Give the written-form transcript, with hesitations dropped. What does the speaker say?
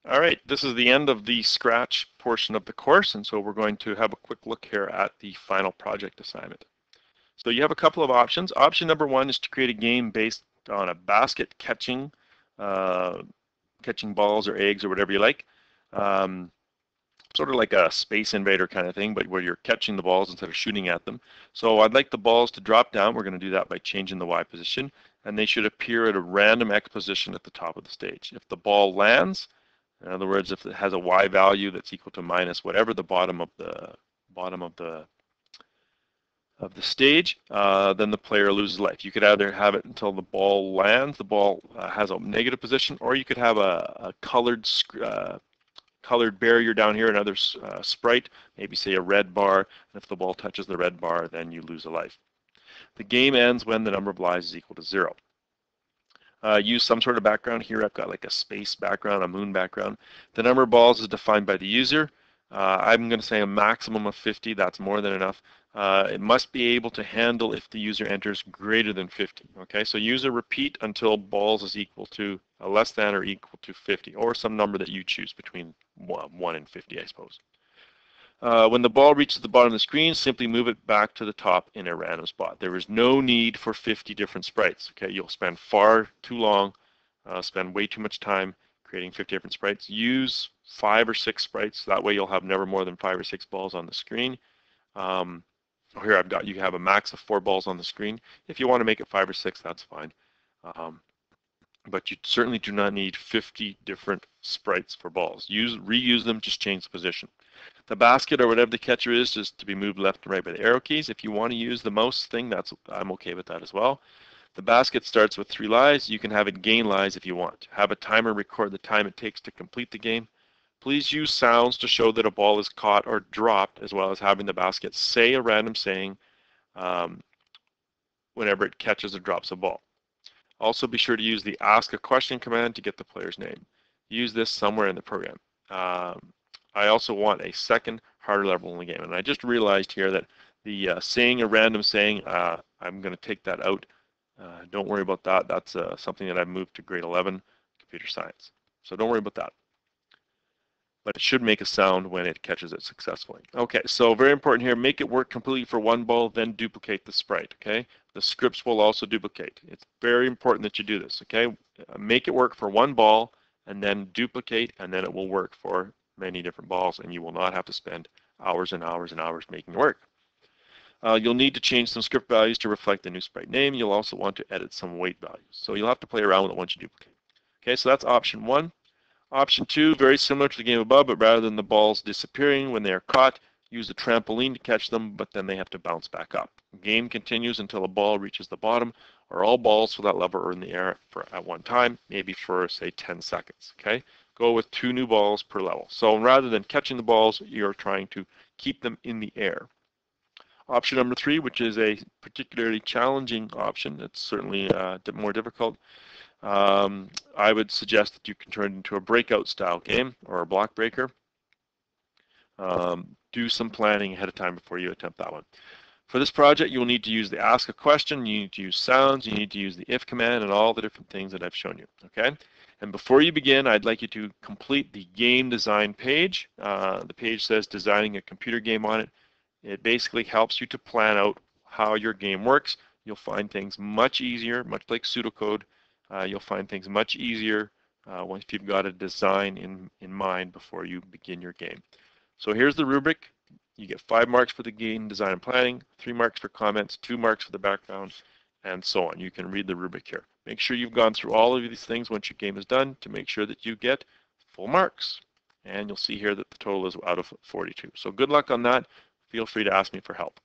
All right, this is the end of the Scratch portion of the course, and so we're going to have a quick look here at the final project assignment. So you have a couple of options. Option number one is to create a game based on a basket catching balls or eggs or whatever you like. Um, Sort of like a Space Invader kind of thing, but where you're catching the balls instead of shooting at them. So I'd like the balls to drop down. We're going to do that by changing the Y position, and they should appear at a random X position at the top of the stage. If the ball lands, in other words, if it has a Y value that's equal to minus whatever the bottom of the stage, then the player loses life. You could either have it until the ball lands, the ball has a negative position, or you could have a colored barrier down here, another sprite, maybe say a red bar, and if the ball touches the red bar, then you lose a life. The game ends when the number of lives is equal to 0. Use some sort of background here. I've got like a space background, a moon background. The number of balls is defined by the user. I'm going to say a maximum of 50. That's more than enough. It must be able to handle if the user enters greater than 50. Okay, so user repeat until balls is equal to less than or equal to 50, or some number that you choose between 1 and 50, I suppose. When the ball reaches the bottom of the screen, simply move it back to the top in a random spot. There is no need for 50 different sprites. Okay, you'll spend far too long, spend way too much time creating 50 different sprites. Use 5 or 6 sprites. That way you'll have never more than 5 or 6 balls on the screen. Here I've got, you have a max of 4 balls on the screen. If you want to make it 5 or 6, that's fine. But you certainly do not need 50 different sprites for balls. Reuse them, just change the position. The basket or whatever the catcher is to be moved left and right by the arrow keys. If you want to use the mouse thing, I'm okay with that as well. The basket starts with 3 lives. You can have it gain lives if you want. Have a timer record the time it takes to complete the game. Please use sounds to show that a ball is caught or dropped, as well as having the basket say a random saying whenever it catches or drops a ball. Also be sure to use the ask a question command to get the player's name. Use this somewhere in the program. I also want a second harder level in the game. And I just realized here that the saying a random saying, I'm going to take that out. Don't worry about that. That's something that I've moved to grade 11 computer science. So don't worry about that. But it should make a sound when it catches it successfully. Okay, so very important here, make it work completely for one ball, then duplicate the sprite, okay? The scripts will also duplicate. It's very important that you do this, okay? Make it work for one ball, and then duplicate, and then it will work for many different balls, and you will not have to spend hours and hours and hours making it work. You'll need to change some script values to reflect the new sprite name. You'll also want to edit some weight values. So you'll have to play around with it once you duplicate. Okay, so that's option 1. Option 2, very similar to the game above, but rather than the balls disappearing when they are caught, use a trampoline to catch them, but then they have to bounce back up. The game continues until a ball reaches the bottom, or all balls for that level are in the air at one time, maybe for, say, 10 seconds. Okay, go with 2 new balls per level. So rather than catching the balls, you're trying to keep them in the air. Option number 3, which is a particularly challenging option, it's certainly more difficult. I would suggest that you can turn it into a breakout style game or a block breaker. Do some planning ahead of time before you attempt that one. For this project, you'll need to use the ask a question, you need to use sounds, you need to use the if command, and all the different things that I've shown you, okay? And before you begin, I'd like you to complete the game design page. The page says designing a computer game on it. It basically helps you to plan out how your game works. You'll find things much easier, much like pseudocode. You'll find things much easier once you've got a design in mind before you begin your game. So here's the rubric. You get 5 marks for the game design and planning, 3 marks for comments, 2 marks for the background, and so on. You can read the rubric here. Make sure you've gone through all of these things once your game is done to make sure that you get full marks. And you'll see here that the total is out of 42. So good luck on that. Feel free to ask me for help.